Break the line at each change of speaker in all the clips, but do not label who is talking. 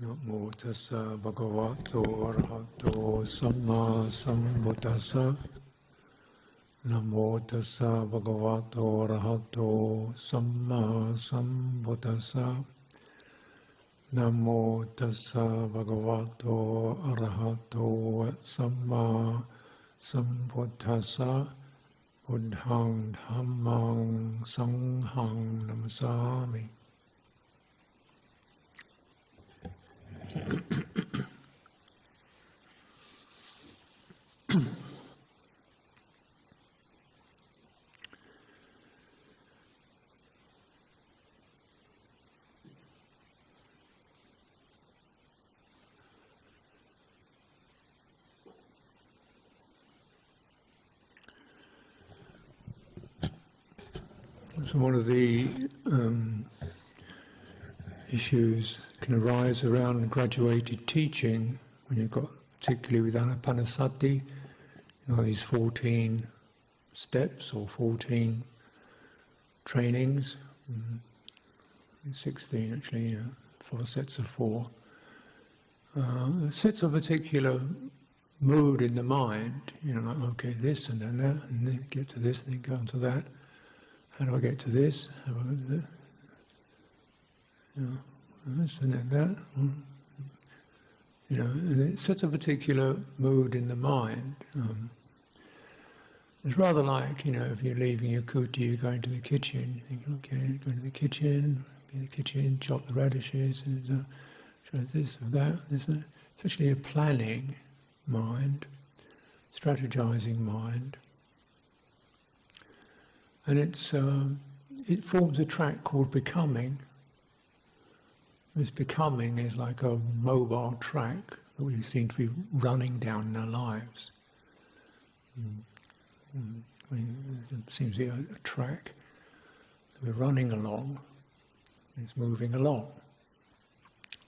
Namo tassa bhagavato arahato samma sambuddhassa. Namo tassa bhagavato arahato samma sambuddhassa. Namo tassa bhagavato arahato samma sambuddhassa. Buddhaṃ dhammaṃ saṅghaṃ namasami. So one of the issues can arise around graduated teaching when you've got, particularly with Anapanasati, these 14 steps or 14 trainings, 16 actually, 4 sets of 4. Sets a particular mood in the mind, like, okay, this and then that, and then get to this and then go on to that. How do I get to this? How do I get to that? This and then that. And it sets a particular mood in the mind. It's rather like, if you're leaving your kuti, you're going to the kitchen. You think, okay, go to the kitchen, chop the radishes, and try this or that. It's actually a planning mind, strategizing mind. And it forms a track called becoming. This becoming is like a mobile track that we seem to be running down in our lives. There seems to be a track that we're running along, it's moving along,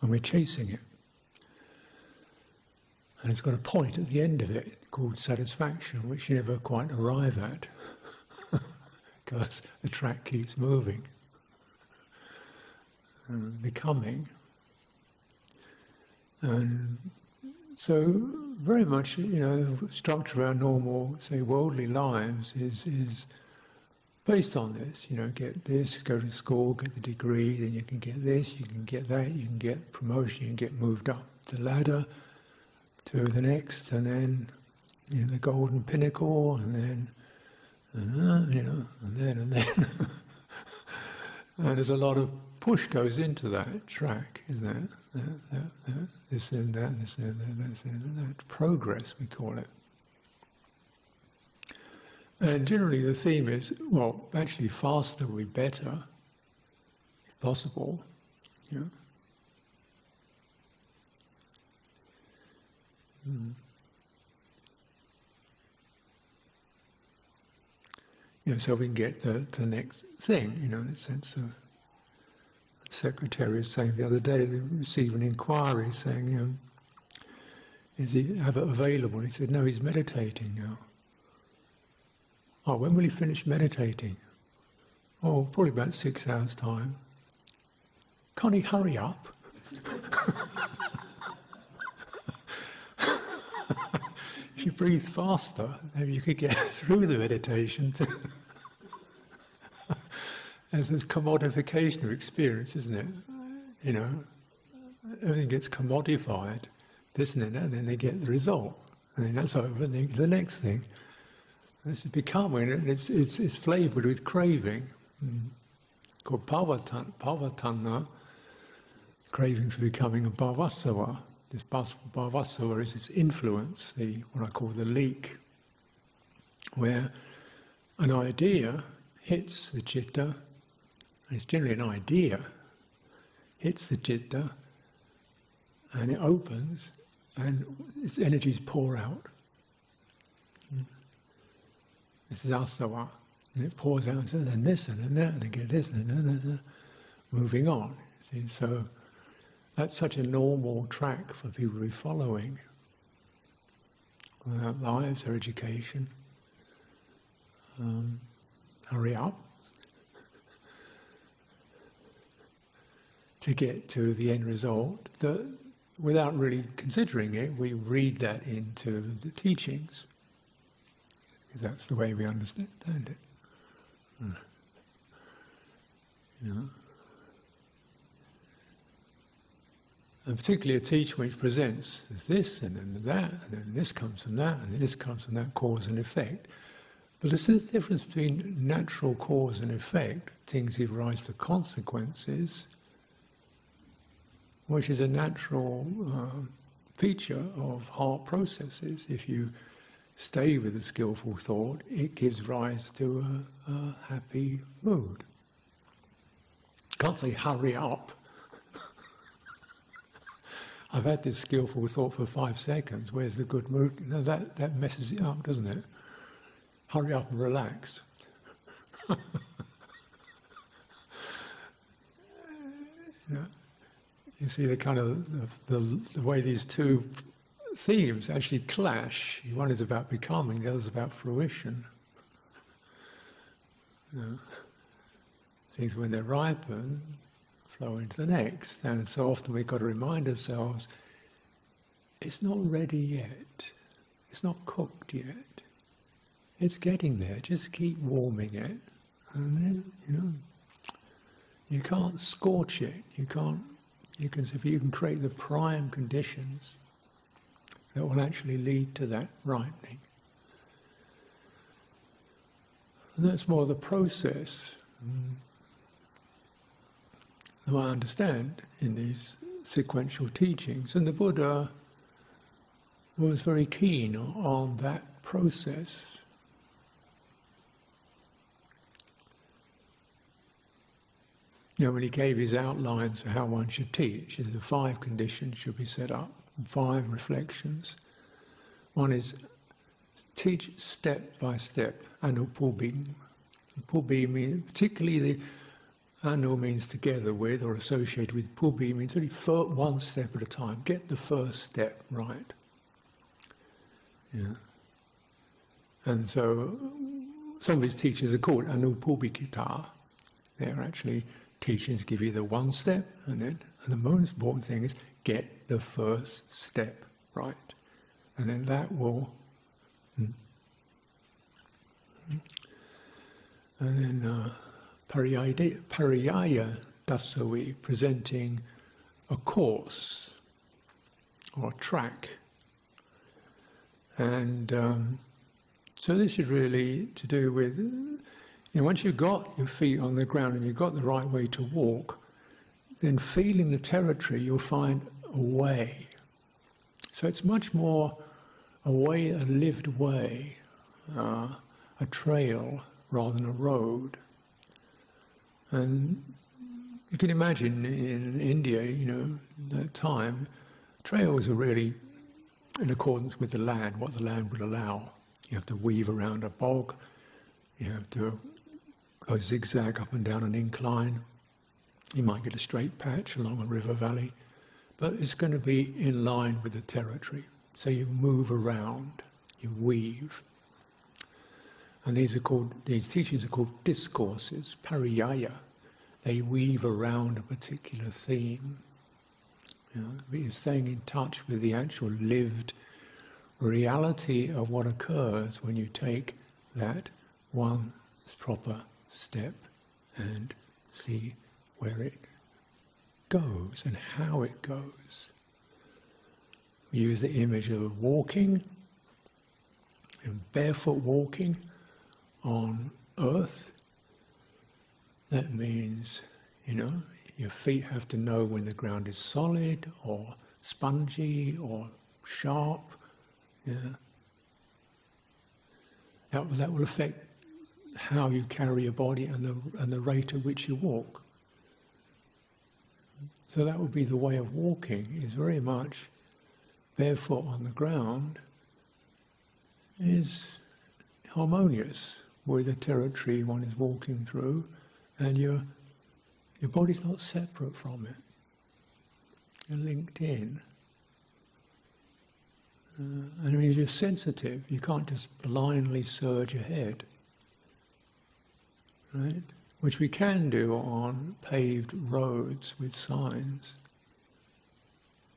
and we're chasing it. And it's got a point at the end of it called satisfaction, which you never quite arrive at. Because the track keeps moving, becoming. And so very much, the structure of our normal, say, worldly lives is based on this. Get this, go to school, get the degree, then you can get this, you can get that, you can get promotion, you can get moved up the ladder to the next, and then the golden pinnacle, and then and then. And there's a lot of push goes into that track, isn't there? This and that, this and that, this and that. Progress, we call it. And generally the theme is, well, actually faster would be better, if possible. So we can get to the next thing, in the sense of, the secretary was saying the other day, they received an inquiry saying, is he have it available? He said, no, he's meditating now. Oh, when will he finish meditating? Oh, probably about 6 hours' time. Can't he hurry up? If you breathe faster, maybe you could get through the meditation. There's this commodification of experience, isn't it? Everything gets commodified, this and that, and then they get the result. And then that's over, and then the next thing. And this is becoming, and it's flavoured with craving, called bhavatanha, craving for becoming a bhavasava. This bhavasava is this influence, what I call the leak, where an idea hits the citta, and it's generally an idea, hits the citta, and it opens, and its energies pour out. This is asava, and it pours out, and then this, and then that, and again this, and then that, moving on. See, so that's such a normal track for people to be following. Their lives, their education. Hurry up. To get to the end result. without really considering it, we read that into the teachings, because that's the way we understand it. You know? And particularly a teaching which presents this and then that, and then this comes from that, and then this comes from that, cause and effect. But there's this difference between natural cause and effect, things give rise to consequences, which is a natural feature of heart processes. If you stay with a skillful thought, it gives rise to a happy mood. Can't say hurry up. I've had this skillful thought for 5 seconds, where's the good mood? No, that messes it up, doesn't it? Hurry up and relax. You see the kind of the way these two themes actually clash. One is about becoming, the other is about fruition. Things when they're ripen flow into the next, and so often we've got to remind ourselves it's not ready yet, it's not cooked yet, it's getting there, just keep warming it, and then, you can't scorch it, you can create the prime conditions that will actually lead to that ripening. And that's more the process that I understand in these sequential teachings. And the Buddha was very keen on that process. When he gave his outlines for how one should teach, the 5 conditions should be set up, 5 reflections. One is teach step by step, anupubi. Pubi means, particularly the anu means together with or associated with, pubi means really one step at a time. Get the first step right. Yeah. And so some of his teachings are called anupubikita. They're actually teachings give you the one step, and the most important thing is get the first step right, and then that will. And then pariyaya dasavi, presenting a course or a track, and so this is really to do with. Once you've got your feet on the ground and you've got the right way to walk, then feeling the territory, you'll find a way. So it's much more a way, a lived way, a trail rather than a road. And you can imagine in India, that time, trails are really in accordance with the land, what the land would allow. You have to weave around a bog, you have to go zigzag up and down an incline. You might get a straight patch along a river valley, but it's going to be in line with the territory. So you move around, you weave. And these teachings are called discourses, pariyaya. They weave around a particular theme. You're staying in touch with the actual lived reality of what occurs when you take that one proper step and see where it goes and how it goes. We use the image of walking, and barefoot walking on earth. That means, your feet have to know when the ground is solid or spongy or sharp. That will affect how you carry your body and the rate at which you walk. So that would be the way of walking, is very much barefoot on the ground, is harmonious with the territory one is walking through, and your body's not separate from it. You're linked in. And you're sensitive, you can't just blindly surge ahead. Right? Which we can do on paved roads with signs.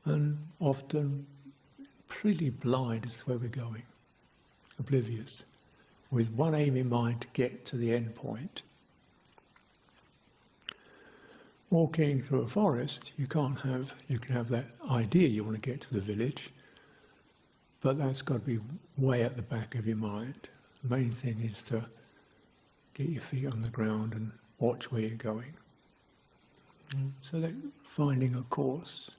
and often completely blind as to where we're going, oblivious, with one aim in mind to get to the end point. Walking through a forest, you can have that idea you want to get to the village, but that's got to be way at the back of your mind. The main thing is to get your feet on the ground and watch where you're going. So that finding a course.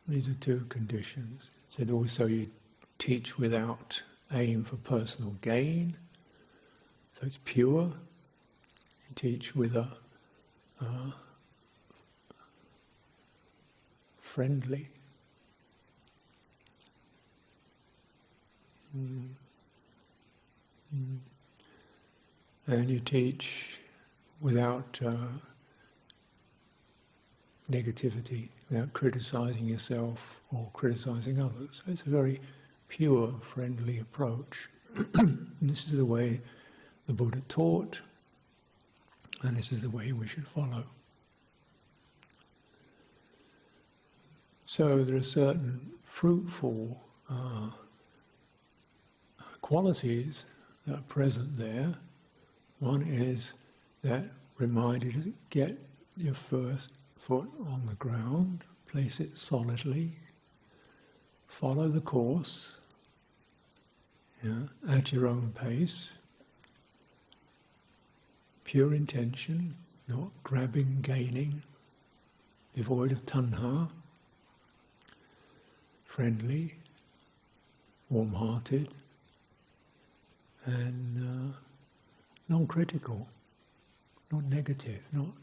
These are two conditions. So also you teach without aim for personal gain, so it's pure. You teach with a friendly. And you teach without negativity, without criticizing yourself or criticizing others. So it's a very pure, friendly approach. And this is the way the Buddha taught, and this is the way we should follow. So there are certain fruitful qualities that are present there. One is that reminder to get your first foot on the ground, place it solidly, follow the course, at your own pace, pure intention, not grabbing and gaining, devoid of tanha, friendly, warm-hearted, and non-critical, not negative, not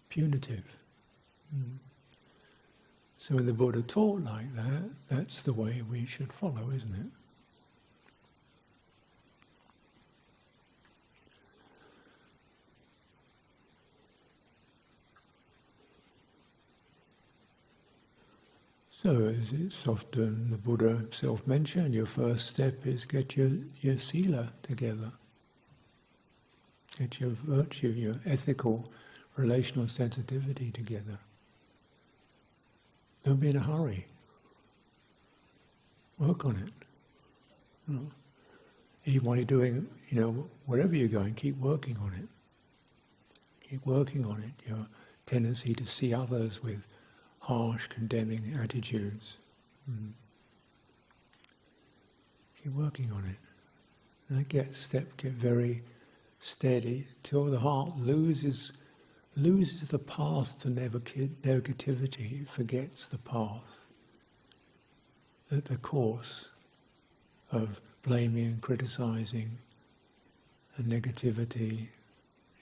punitive. So when the Buddha taught like that, that's the way we should follow, isn't it? So as it's often the Buddha himself mentioned, your first step is get your sila together. Get your virtue, your ethical, relational sensitivity together. Don't be in a hurry. Work on it. Even while you're doing, wherever you're going, keep working on it. Keep working on it. Your tendency to see others with harsh, condemning attitudes. Keep working on it. And get very steady till the heart loses the path to negativity, forgets the path, the course of blaming and criticizing and negativity.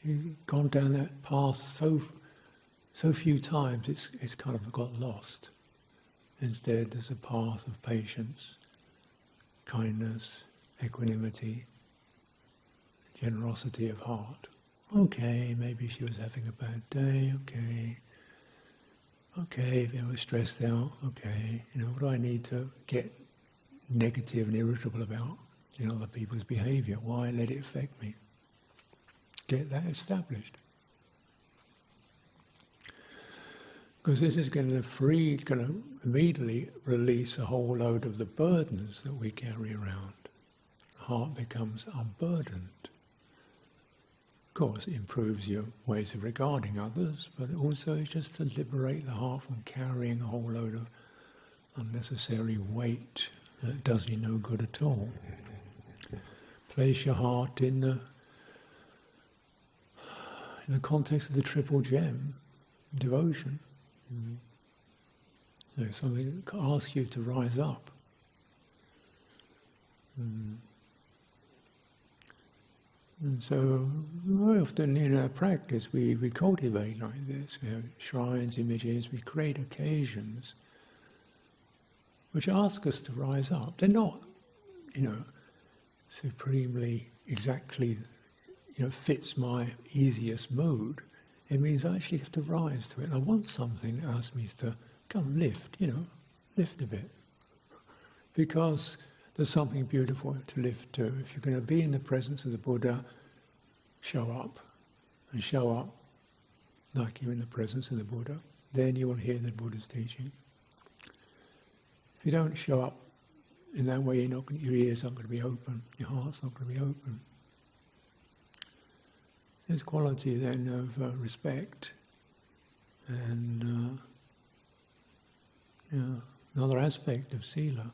You've gone down that path so few times it's kind of got lost. Instead there's a path of patience, kindness, equanimity, generosity of heart. Okay, maybe she was having a bad day, okay, if I was stressed out, okay, what do I need to get negative and irritable about other people's behaviour? Why let it affect me? Get that established. Because this is going to immediately release a whole load of the burdens that we carry around. The heart becomes unburdened. Of course, it improves your ways of regarding others, but also it's just to liberate the heart from carrying a whole load of unnecessary weight that does you no good at all. Place your heart in the context of the triple gem, devotion. So something that asks you to rise up. And so very often in our practice we cultivate like this. We have shrines, images, we create occasions which ask us to rise up. They're not, supremely exactly, fits my easiest mood. It means I actually have to rise to it. And I want something that asks me to come lift a bit. Because there's something beautiful to lift to. If you're going to be in the presence of the Buddha, show up. And show up like you're in the presence of the Buddha. Then you will hear the Buddha's teaching. If you don't show up in that way, your ears aren't going to be open, your heart's not going to be open. There's quality then of respect and another aspect of sila.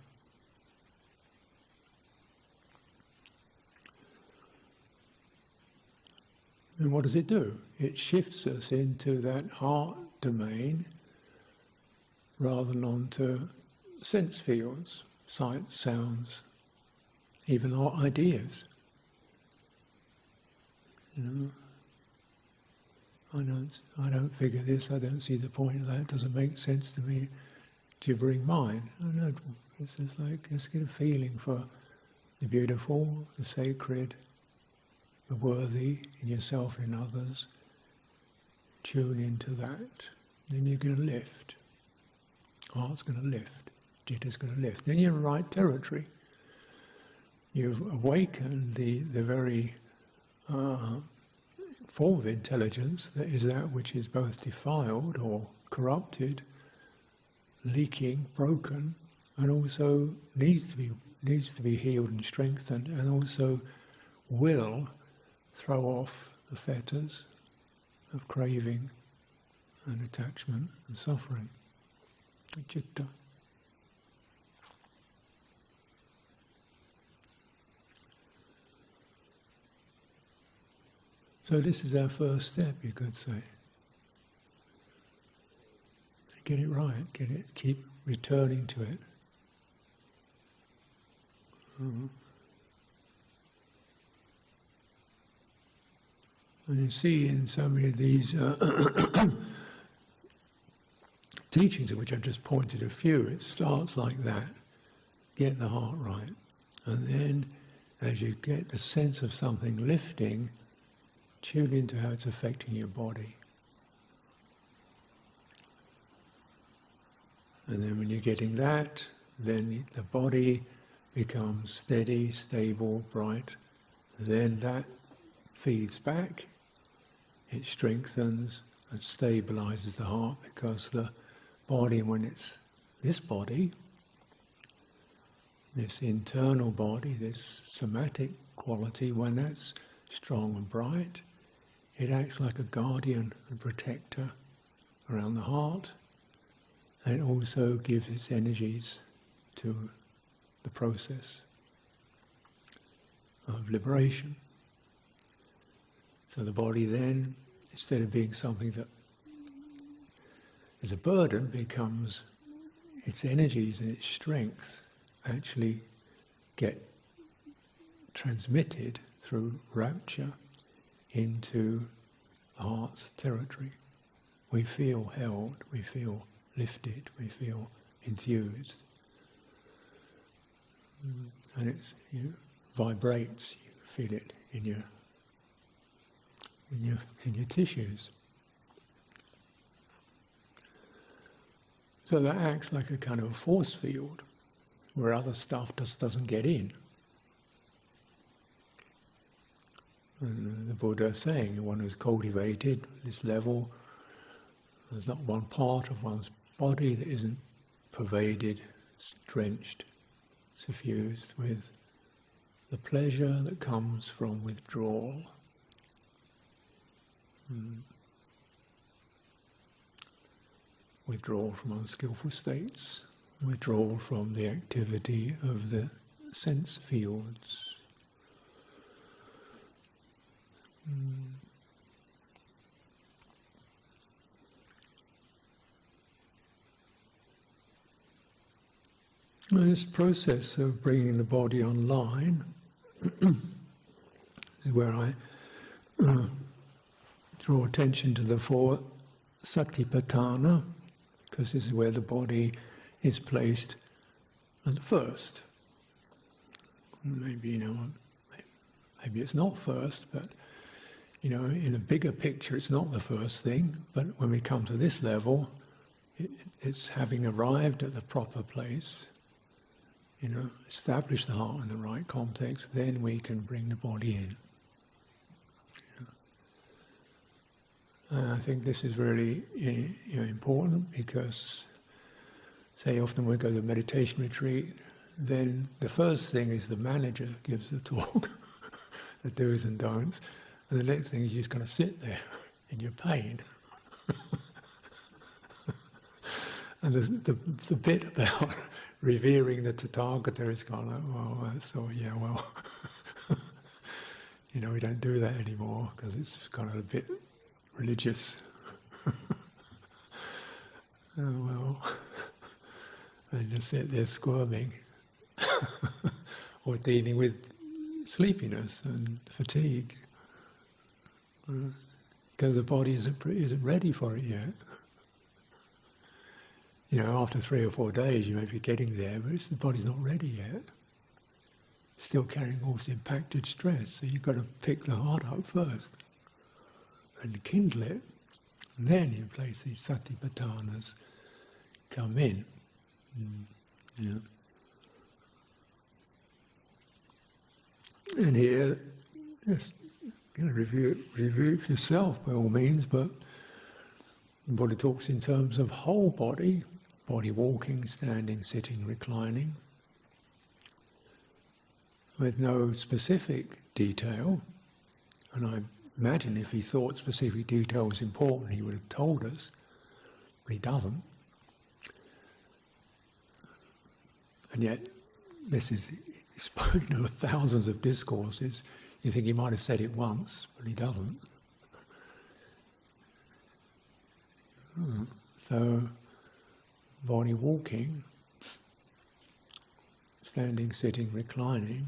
And what does it do? It shifts us into that heart domain rather than onto sense fields, sights, sounds, even our ideas. I don't figure this, I don't see the point of that, it doesn't make sense to me. Gibbering mind. It's just like, just get a feeling for the beautiful, the sacred, the worthy in yourself and in others. Tune into that. Then you're going to lift. Heart's going to lift. Citta's going to lift. Then you're in the right territory. You've awakened the very form of intelligence that is that which is both defiled or corrupted, leaking, broken, and also needs to be healed and strengthened, and also will throw off the fetters of craving and attachment and suffering. Citta. So this is our first step, you could say. Get it right, keep returning to it. And you see in so many of these teachings, of which I've just pointed a few, it starts like that. Get the heart right. And then, as you get the sense of something lifting, tune into how it's affecting your body. And then when you're getting that, then the body becomes steady, stable, bright. Then that feeds back, it strengthens and stabilizes the heart, because the body, when it's this body, this internal body, this somatic quality, when that's strong and bright, it acts like a guardian and protector around the heart. And it also gives its energies to the process of liberation. So the body then, instead of being something that is a burden, becomes its energies and its strength actually get transmitted through rapture into the heart's territory. We feel held, we feel lifted, we feel enthused. And it vibrates, you feel it in your tissues. So that acts like a kind of a force field where other stuff just doesn't get in. And the Buddha is saying, one who's cultivated this level, there's not one part of one's body that isn't pervaded, drenched, suffused with the pleasure that comes from withdrawal. Withdrawal from unskillful states, withdrawal from the activity of the sense fields. And this process of bringing the body online is where I draw attention to the four satipatthana, because this is where the body is placed at first. Maybe, maybe it's not first, but, in a bigger picture it's not the first thing, but when we come to this level, it's having arrived at the proper place, establish the heart in the right context, then we can bring the body in. And I think this is really important, because say often we go to a meditation retreat, then the first thing is the manager gives the talk, the do's and don'ts, and the next thing is you just kind of sit there in your pain. And the bit about revering the Tathagata is kind of like, well, so yeah, well, you know, we don't do that anymore because it's kind of a bit religious. Oh well, and just sit there squirming, or dealing with sleepiness and fatigue, because the body isn't ready for it yet. You know, after 3 or 4 days you may be getting there, but the body's not ready yet. Still carrying all this impacted stress, so you've got to pick the heart up first and kindle it, and then in place these satipatthanas come in. Yeah. And here, just review it yourself by all means, but the Buddha talks in terms of whole body walking, standing, sitting, reclining, with no specific detail. And I imagine if he thought specific detail was important, he would have told us, but he doesn't. And yet, this is spoken of thousands of discourses. You think he might have said it once, but he doesn't. So, body walking, standing, sitting, reclining.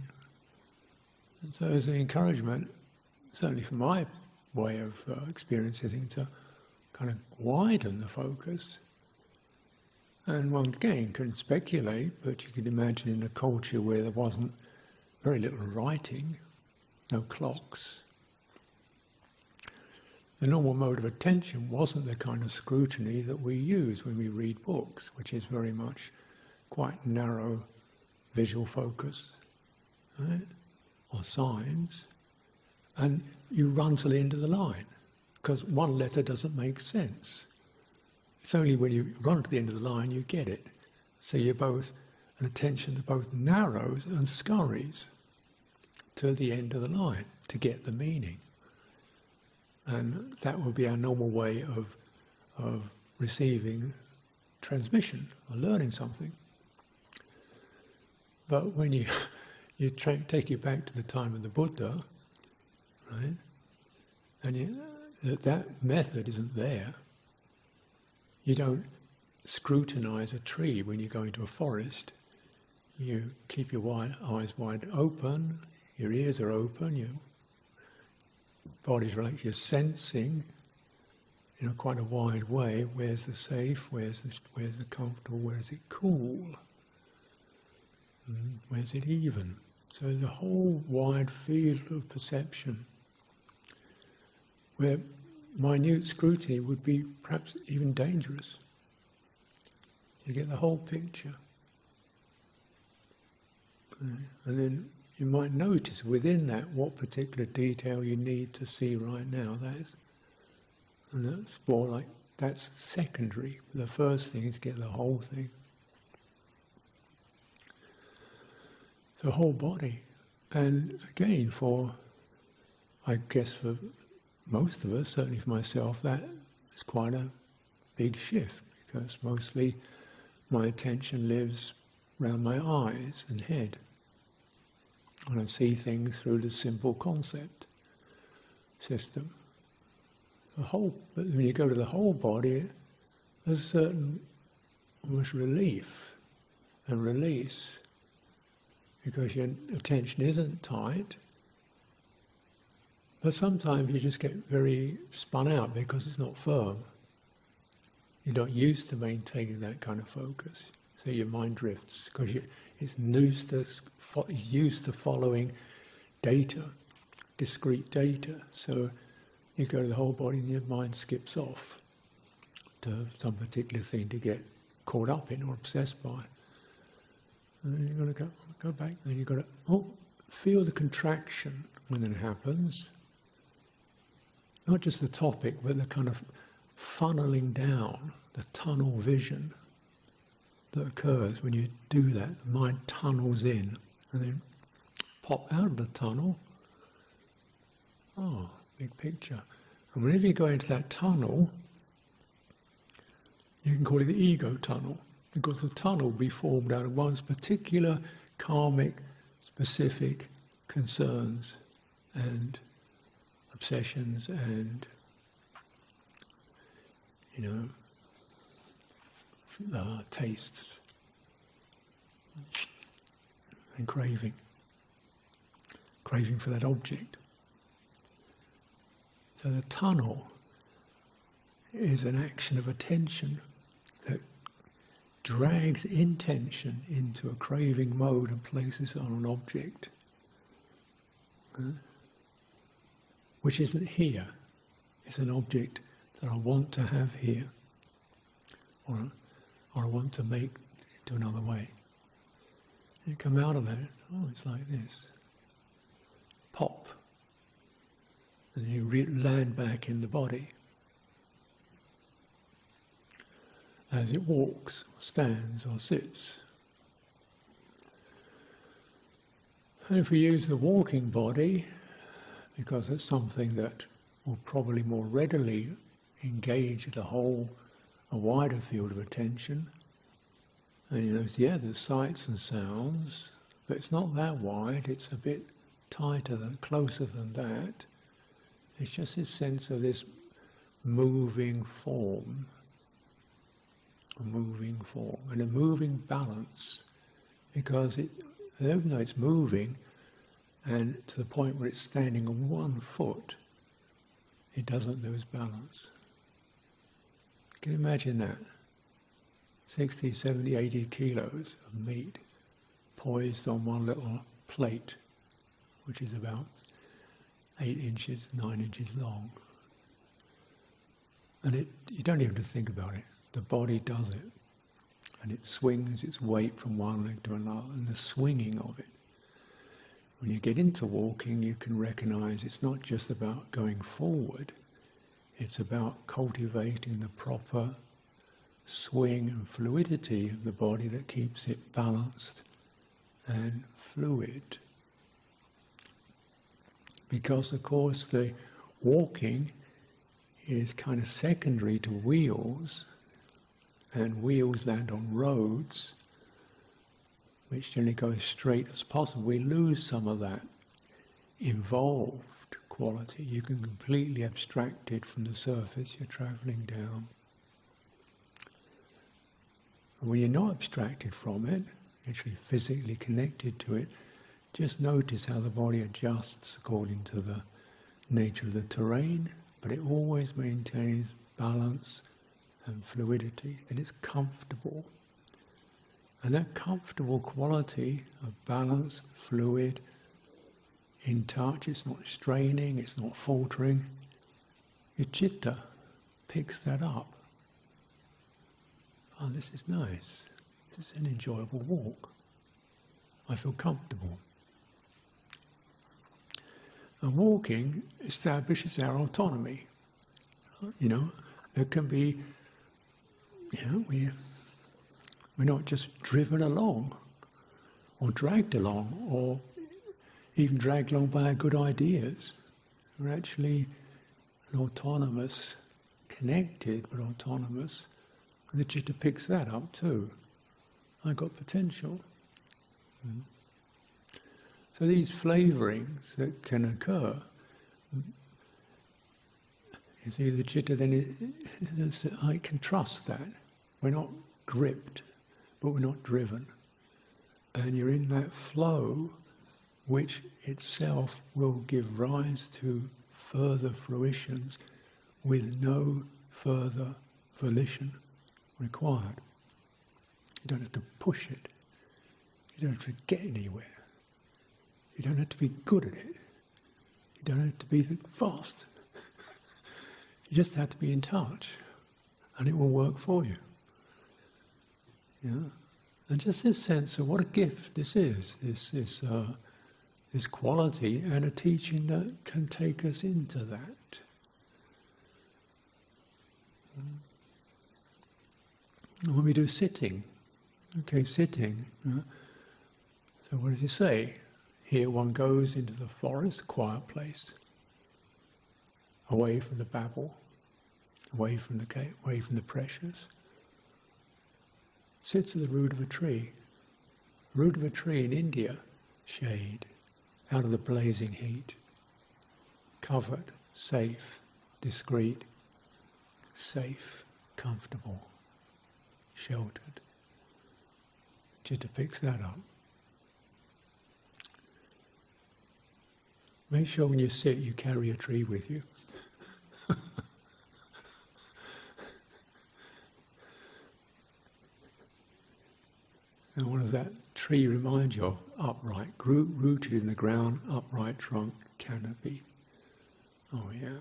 And so as an encouragement, certainly from my way of experiencing, to kind of widen the focus. And one again can speculate, but you can imagine in a culture where there wasn't very little writing, no clocks, the normal mode of attention wasn't the kind of scrutiny that we use when we read books, which is very much quite narrow visual focus, right? Or signs, and you run to the end of the line, because one letter doesn't make sense. It's only when you run to the end of the line you get it. So you're both, an attention that both narrows and scurries to the end of the line to get the meaning. And that would be our normal way of receiving transmission or learning something. But when you take you back to the time of the Buddha, right? And that method isn't there. You don't scrutinize a tree when you go into a forest. You keep your eyes wide open, your ears are open, your body's relaxed, you're sensing in quite a wide way, where's the safe, where's the comfortable, where's it cool, where's it even. So there's a whole wide field of perception where minute scrutiny would be perhaps even dangerous. You get the whole picture. And then you might notice within that what particular detail you need to see right now. And that's more like, that's secondary. The first thing is get the whole thing. So whole body. And again, I guess for most of us, certainly for myself, that is quite a big shift, because mostly my attention lives around my eyes and head. And I see things through the simple concept system. But when you go to the whole body, there's a certain almost relief and release, because your attention isn't tight. But sometimes you just get very spun out because it's not firm. You're not used to maintaining that kind of focus. So your mind drifts because it's used to following data, discrete data. So you go to the whole body and your mind skips off to some particular thing to get caught up in or obsessed by. And then you've got to go back, then you've got to feel the contraction when it happens. Not just the topic, but the kind of funneling down, the tunnel vision, that occurs when you do that. The mind tunnels in and then pop out of the tunnel. Oh, big picture. And whenever you go into that tunnel, you can call it the ego tunnel, because the tunnel will be formed out of one's particular karmic, specific concerns and obsessions and, tastes and craving for that object. So the tunnel is an action of attention that drags intention into a craving mode and places it on an object, which isn't here. It's an object that I want to have here, or I want to make into another way. You come out of that, it's like this. Pop. And you land back in the body. As it walks, or stands, or sits. And if we use the walking body, because it's something that will probably more readily engage a wider field of attention, and there's sights and sounds, but it's not that wide, it's a bit closer than that. It's just this sense of this moving form, and a moving balance, because even though it's moving, and to the point where it's standing on one foot, it doesn't lose balance. Can you imagine that? 60, 70, 80 kilos of meat poised on one little plate, which is about 8 inches, 9 inches long. And you don't even have to think about it. The body does it. And it swings its weight from one leg to another, and the swinging of it. When you get into walking, you can recognize it's not just about going forward, it's about cultivating the proper swing and fluidity of the body that keeps it balanced and fluid. Because, of course, the walking is kind of secondary to wheels, and wheels land on roads, which generally go as straight as possible. We lose some of that involved quality. You can completely abstract it from the surface you're travelling down. And when you're not abstracted from it, actually physically connected to it, just notice how the body adjusts according to the nature of the terrain, but it always maintains balance and fluidity, and it's comfortable. And that comfortable quality of balanced, fluid, in touch, it's not straining, it's not faltering. Your citta picks that up. Oh, this is nice. This is an enjoyable walk. I feel comfortable. And walking establishes our autonomy. There can be, we're not just driven along or dragged along or even dragged along by our good ideas. We're actually an autonomous, connected but autonomous, and the citta picks that up too. I've got potential. So these flavourings that can occur, you see, the citta then, I can trust that. We're not gripped, but we're not driven. And you're in that flow which itself will give rise to further fruitions with no further volition required. You don't have to push it. You don't have to get anywhere. You don't have to be good at it. You don't have to be fast. You just have to be in touch, and it will work for you. And just this sense of what a gift this is, this quality, and a teaching that can take us into that. And when we do sitting, Okay, sitting. So what does he say? Here one goes into the forest, quiet place, away from the babble, away from the pressures. Sits at the root of a tree. Root of a tree in India, shade, out of the blazing heat. Covered, safe, discreet, safe, comfortable, sheltered. Chitta picks that up. Make sure when you sit you carry a tree with you. And what does that tree remind you of? Upright, rooted in the ground, upright trunk, canopy. Oh yeah,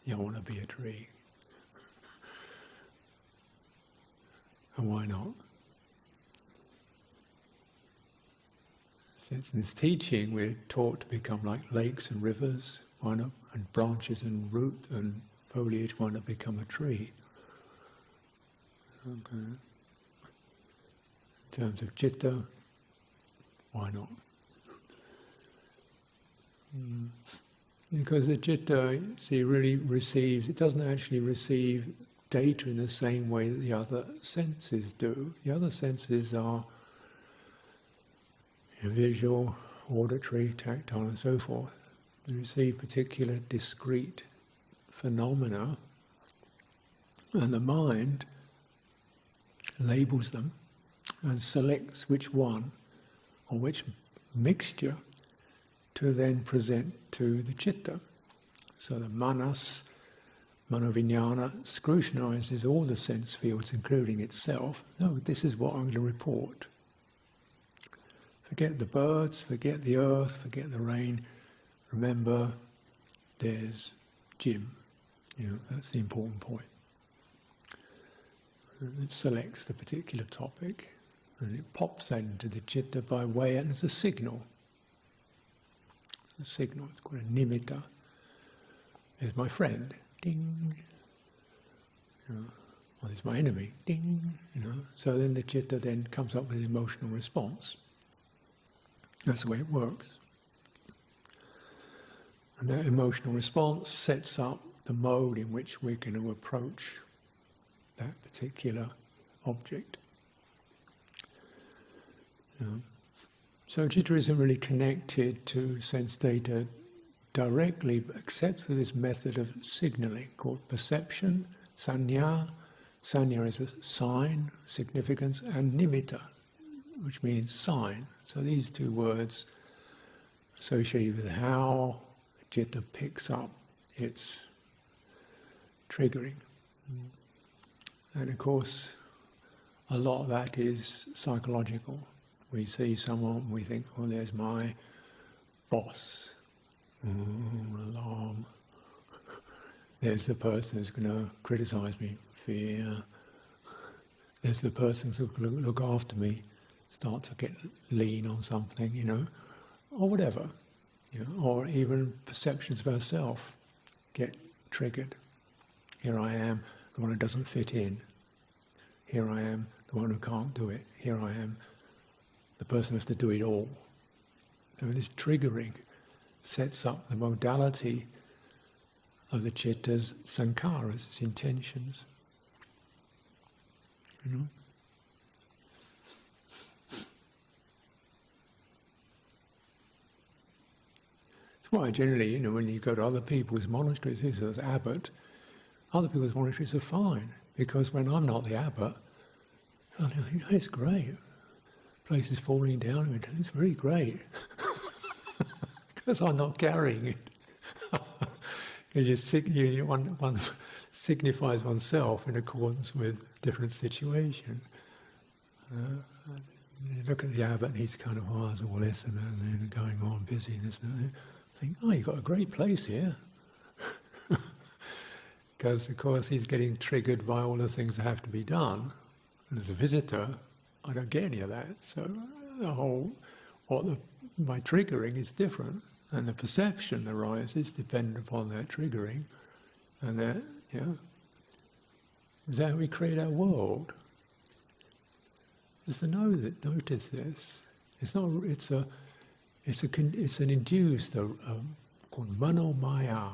you want to be a tree. And why not? Since in this teaching we're taught to become like lakes and rivers, why not? And branches and root and foliage, why not become a tree? Okay. In terms of citta, why not? Because the citta, see, really receives, it doesn't actually receive data in the same way that the other senses do. The other senses are visual, auditory, tactile and so forth. They receive particular discrete phenomena, and the mind labels them and selects which one or which mixture to then present to the citta. So the manas, manovinyana, scrutinises all the sense fields, including itself. No, this is what I'm going to report. Forget the birds, forget the earth, forget the rain. Remember, there's Jim. That's the important point. And it selects the particular topic, and it pops that into the citta by way, and it's a signal. A signal, it's called a nimitta. There's my friend, ding. Or there's my enemy, ding. So then the citta then comes up with an emotional response. That's the way it works. And that emotional response sets up the mode in which we're going to approach that particular object. So citta isn't really connected to sense data directly, except through this method of signalling called perception, sanya. Sanya is a sign, significance, and nimitta, which means sign. So these two words associated with how citta picks up its triggering. And of course, a lot of that is psychological. We see someone, we think, oh, there's my boss. Alarm. There's the person who's going to criticize me. Fear. There's the person who's going to look after me. Start to get lean on something, or whatever. Or even perceptions of ourselves get triggered. Here I am, the one who doesn't fit in. Here I am, the one who can't do it. Here I am, the person who has to do it all. So this triggering sets up the modality of the citta's sankharas, its intentions. That's why generally, when you go to other people's monasteries, this is abbot, other people's monasteries are fine, because when I'm not the abbot, suddenly I think, it's great. Place is falling down, it's really great. Because I'm not carrying it. Because one signifies oneself in accordance with different situation. You look at the abbot and he's kind of, there's all this and that and then going on, busy and this and that. Think, you've got a great place here. Because, of course, he's getting triggered by all the things that have to be done. And as a visitor, I don't get any of that. So my triggering is different. And the perception that arises dependent upon that triggering. And that, is how we create our world. Just to notice this. It's not. It's an induced called manomaya.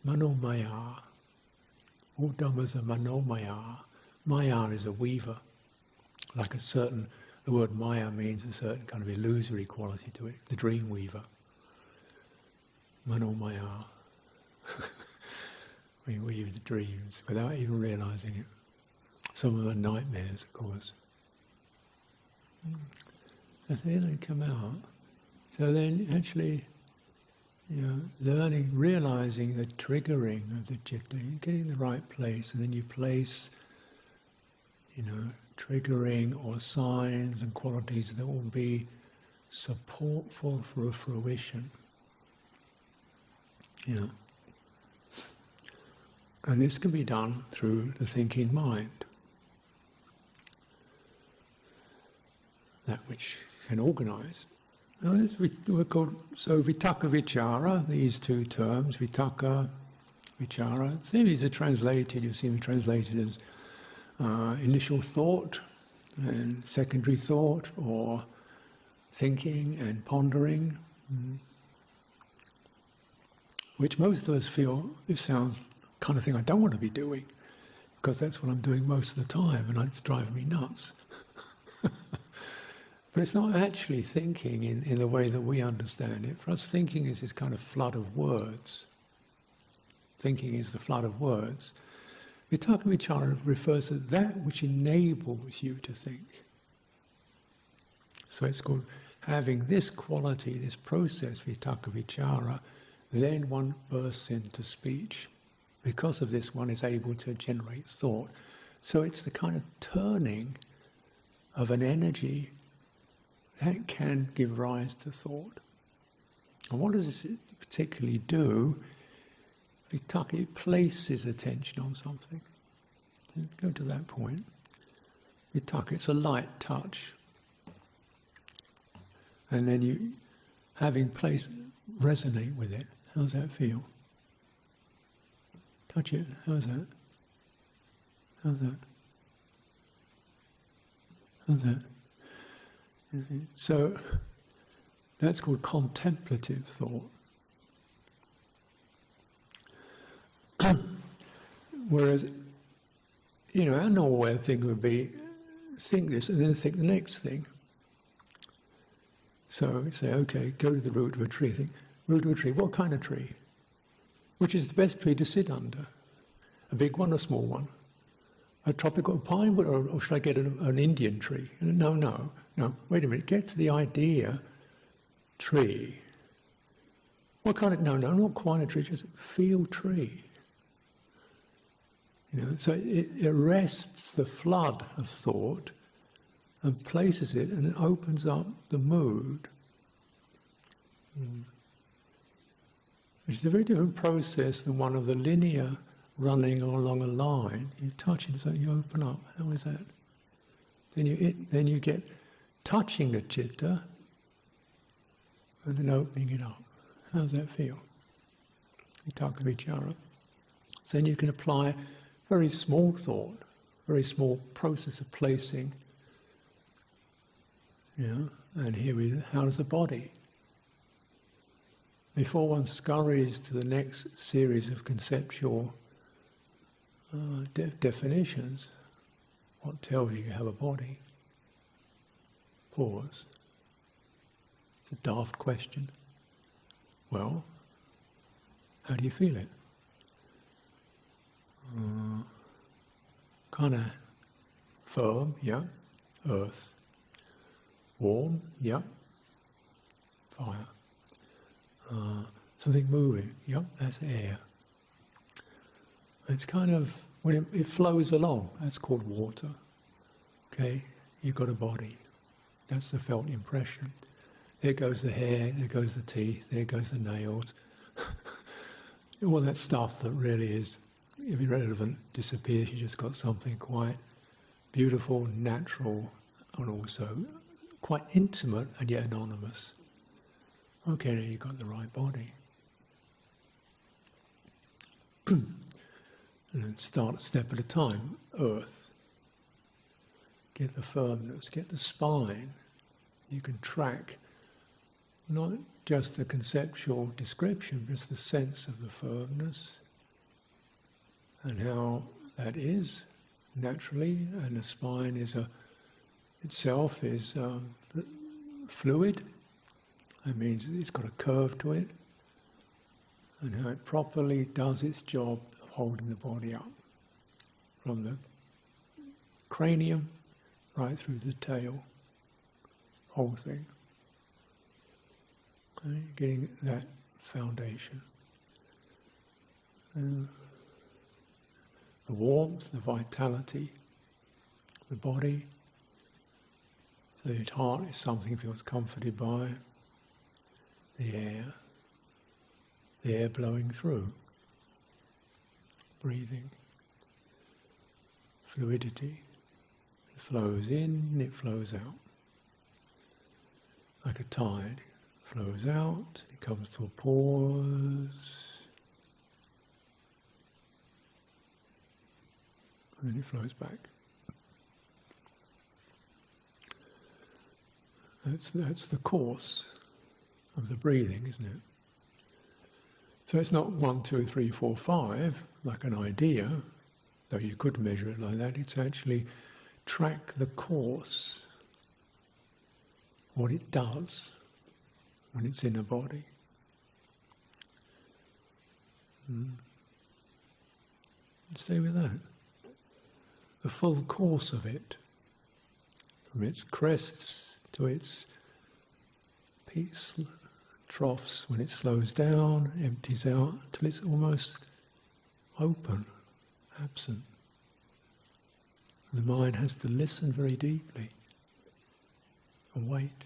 Manomaya. All dhammas are manomaya. Maya is a weaver. Like the word maya means a certain kind of illusory quality to it. The dream weaver. Manomaya. We weave the dreams without even realizing it. Some of them are nightmares, of course. So then they come out. So then actually, learning, realizing the triggering of the citta, getting the right place, and then you place, triggering or signs and qualities that will be supportful for a fruition. And this can be done through the thinking mind. That which can organise. We're called, so vitaka-vicara, these two terms, vitaka-vicara, these are translated, you see them translated as initial thought and secondary thought, or thinking and pondering, which most of us feel, this sounds the kind of thing I don't want to be doing, because that's what I'm doing most of the time, and it's driving me nuts. But it's not actually thinking in the way that we understand it. For us, thinking is this kind of flood of words. Thinking is the flood of words. Vitaka-vicara refers to that which enables you to think. So it's called having this quality, this process, vitaka-vicara, then one bursts into speech. Because of this, one is able to generate thought. So it's the kind of turning of an energy that can give rise to thought. And what does this particularly do? Vitaka, it places attention on something. Go to that point. Vitaka, it's a light touch. And then you, having placed, resonate with it. How does that feel? Touch it. How's that? How's that? How's that? So that's called contemplative thought. Whereas, our normal way of thinking would be think this and then think the next thing. So we say, okay, go to the root of a tree. Think, root of a tree, what kind of tree? Which is the best tree to sit under? A big one or a small one? A tropical pine, or should I get an Indian tree? No, wait a minute, get to the idea, tree. What kind of, no, not quite a tree, just feel tree. So it arrests the flood of thought and places it, and it opens up the mood. Which is a very different process than one of the linear running along a line. You touch it, so you open up. How is that? Then you get touching the citta and then opening it up. How does that feel? Vitaka-vicara. So then you can apply very small thought, very small process of placing. And here how does the body? Before one scurries to the next series of conceptual definitions, what tells you have a body? Pause. It's a daft question. Well, how do you feel it? Kind of firm, yeah. Earth. Warm, yeah. Fire. Something moving, yep, that's air. It's kind of, when it flows along, that's called water. Okay, you've got a body. That's the felt impression. There goes the hair, there goes the teeth, there goes the nails. All that stuff that really is irrelevant disappears. You just got something quite beautiful, natural, and also quite intimate and yet anonymous. Okay, now you've got the right body. And then start a step at a time. Earth. get the firmness, get the spine. You can track not just the conceptual description, but the sense of the firmness and how that is naturally. And the spine itself is fluid. That means it's got a curve to it, and how it properly does its job of holding the body up from the cranium right through the tail, whole thing. Okay, getting that foundation. The warmth, the vitality, the body. So the heart is something feels comforted by. The air blowing through, breathing, fluidity. It flows in, it flows out. Like a tide, it flows out, it comes to a pause, and then it flows back. That's the course of the breathing, isn't it? So it's not 1, 2, 3, 4, 5, like an idea, though you could measure it like that. It's actually track the course, what it does when it's in a body. Stay with that. The full course of it, from its crests to its peaks, troughs, when it slows down, empties out, till it's almost open, absent. And the mind has to listen very deeply and wait.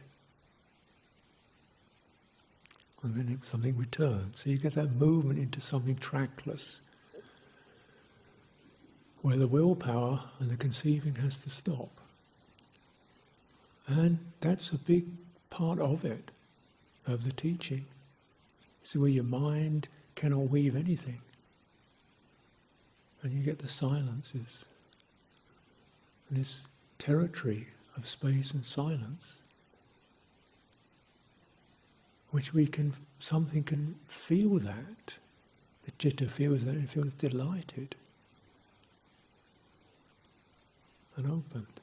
And then something returns. So you get that movement into something trackless, where the willpower and the conceiving has to stop. And that's a big part of it, of the teaching. See, where your mind cannot weave anything. And you get the silences. And this territory of space and silence, which something can feel that. The citta feels that, it feels delighted and opened,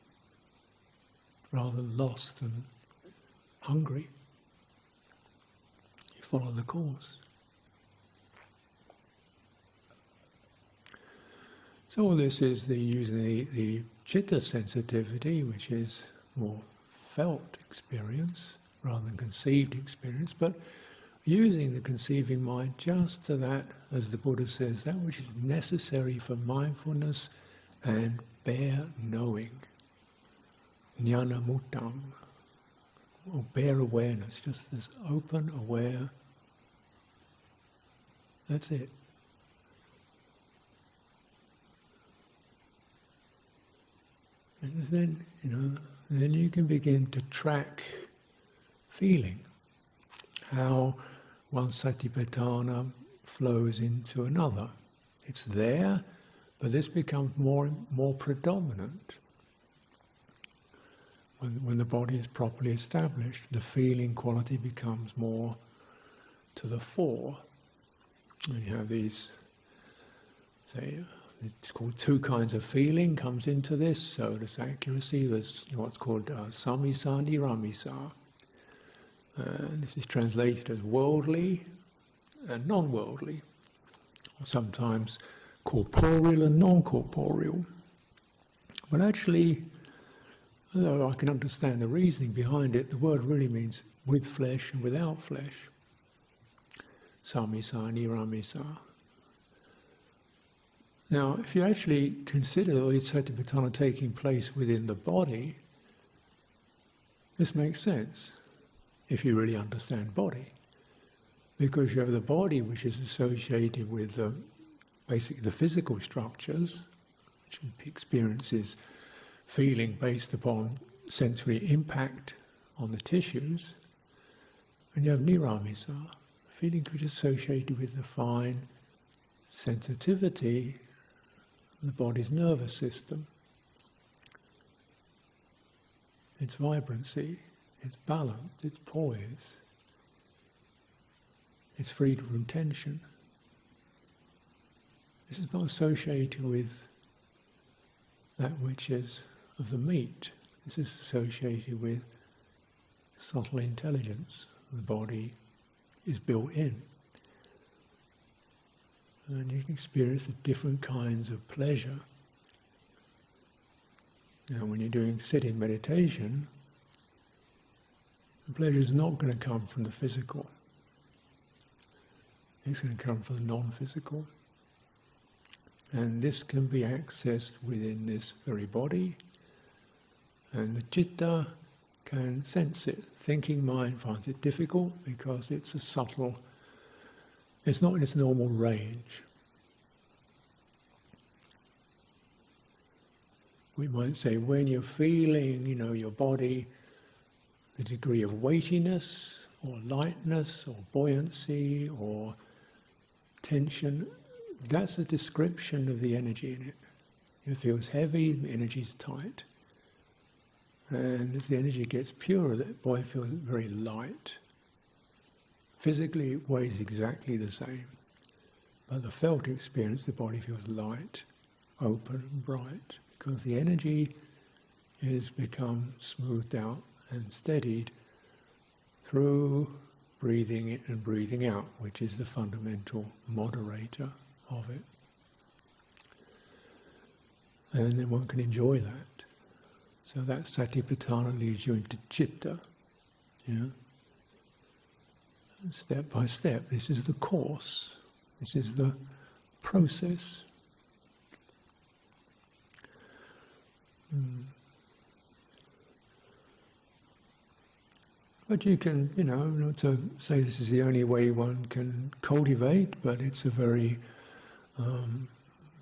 rather than lost and hungry. You follow the course. So all this is using the citta sensitivity, which is more felt experience rather than conceived experience, but using the conceiving mind just to that, as the Buddha says, that which is necessary for mindfulness and bare knowing. Jnana muttam, or bare awareness, just this open, aware. That's it. And then, then you can begin to track feeling, how one satipatthana flows into another. It's there, but this becomes more predominant. When the body is properly established, the feeling quality becomes more to the fore. And you have these, say, it's called two kinds of feeling comes into this. So this accuracy, there's what's called samisa, niramisa. This is translated as worldly and non-worldly, or sometimes corporeal and non-corporeal. But actually, although I can understand the reasoning behind it, the word really means with flesh and without flesh. Samisa, niramisa. Now, if you actually consider the satipatthana taking place within the body, this makes sense, if you really understand body. Because you have the body which is associated with basically the physical structures, which experiences feeling based upon sensory impact on the tissues, and you have niramisa, feeling which is associated with the fine sensitivity of the body's nervous system. its vibrancy, its balance, its poise, its freedom from tension. This is not associated with that which is of the meat. This is associated with subtle intelligence. The body is built in. And you can experience the different kinds of pleasure. Now, when you're doing sitting meditation, the pleasure is not going to come from the physical. It's going to come from the non-physical. And this can be accessed within this very body, and the citta can sense it. Thinking mind finds it difficult because it's a subtle, it's not in its normal range. We might say when you're feeling, your body, the degree of weightiness or lightness or buoyancy or tension, that's a description of the energy in it. If it feels heavy, the energy's tight. And as the energy gets purer, the body feels very light. Physically, it weighs exactly the same. But the felt experience, the body feels light, open and bright, because the energy is become smoothed out and steadied through breathing in and breathing out, which is the fundamental moderator of it. And then one can enjoy that. So that satipatthana leads you into citta. Step by step. This is the course. This is the process. But you can, not to say this is the only way one can cultivate, but it's a very,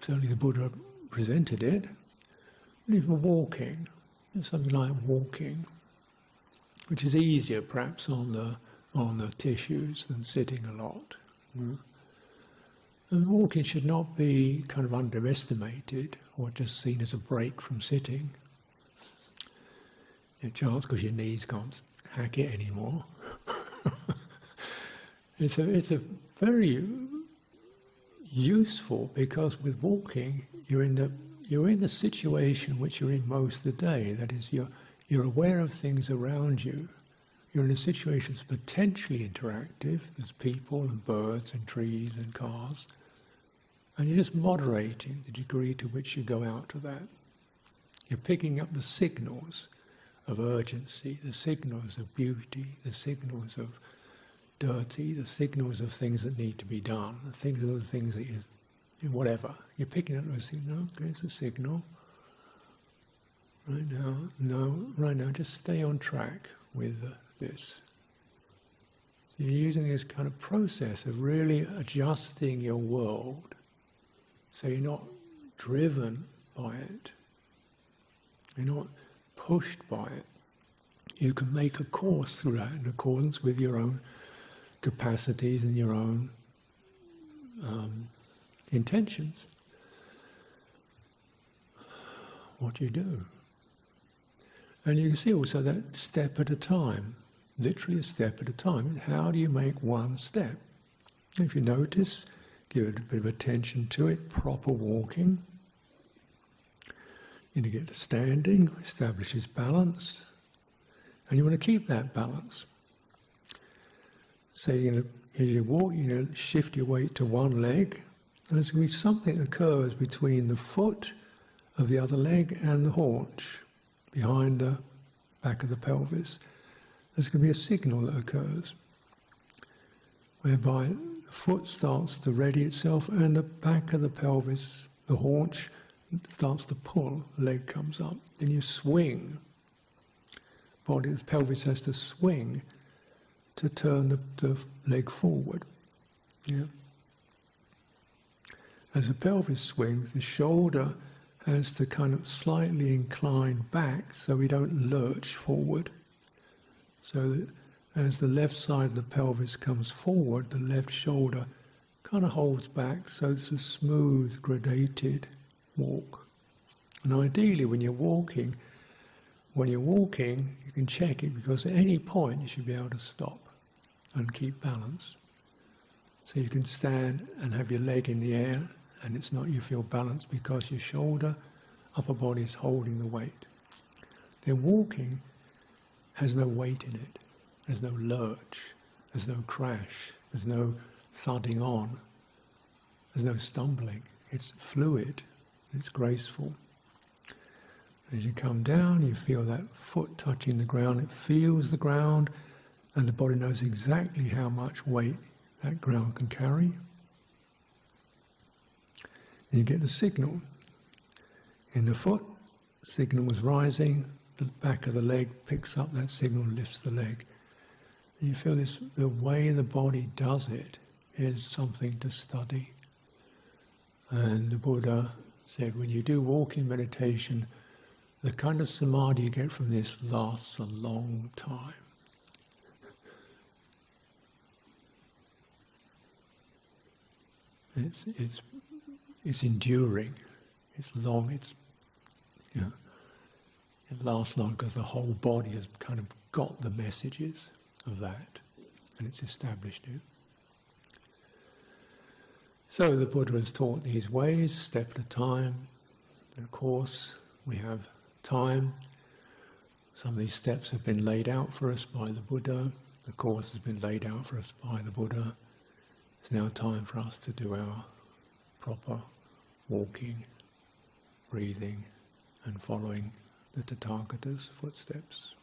certainly the Buddha presented it. And even walking, something like walking, which is easier perhaps on the tissues than sitting a lot. And walking should not be kind of underestimated or just seen as a break from sitting. A chance because your knees can't hack it anymore. It's a very useful, because with walking you're in the situation which you're in most of the day. That is, you're aware of things around you. You're in a situation that's potentially interactive. There's people and birds and trees and cars. And you're just moderating the degree to which you go out to that. You're picking up the signals of urgency, the signals of beauty, the signals of dirty, the signals of things that need to be done, the things that whatever. You're picking up those signals. Okay, it's a signal. Right now, just stay on track with this. So you're using this kind of process of really adjusting your world, so you're not driven by it. You're not pushed by it. You can make a course through that in accordance with your own capacities and your own intentions. What you do. And you can see also that step at a time, literally a step at a time. How do you make one step? If you notice, give it a bit of attention to it, proper walking. You need to get to standing, establishes balance, and you want to keep that balance. So as you walk, shift your weight to one leg, and there's going to be something that occurs between the foot of the other leg and the haunch, behind the back of the pelvis. There's going to be a signal that occurs, whereby the foot starts to ready itself and the back of the pelvis, the haunch, starts to pull, the leg comes up. Then you swing. The pelvis has to swing to turn the leg forward. Yeah. As the pelvis swings, the shoulder has to kind of slightly incline back so we don't lurch forward. So that as the left side of the pelvis comes forward, the left shoulder kind of holds back, so it's a smooth, gradated walk. And ideally, when you're walking, when you're walking, you can check it, because at any point you should be able to stop and keep balance. So you can stand and have your leg in the air, and it's not you feel balanced because your shoulder, upper body is holding the weight. Then walking has no weight in it. There's no lurch, there's no crash, there's no thudding on, there's no stumbling. It's fluid, it's graceful. As you come down, you feel that foot touching the ground, it feels the ground, and the body knows exactly how much weight that ground can carry. And you get the signal. In the foot, signal was rising, the back of the leg picks up that signal, lifts the leg. And you feel this, the way the body does it is something to study. And the Buddha said, when you do walking meditation, the kind of samadhi you get from this lasts a long time. It's enduring, it's long, it's, you know, it lasts long because the whole body has kind of got the messages of that, and it's established it. So the Buddha has taught these ways, step at a time. And of course, we have time. Some of these steps have been laid out for us by the Buddha. The course has been laid out for us by the Buddha. It's now time for us to do our proper walking, breathing, and following the Tathagata's footsteps.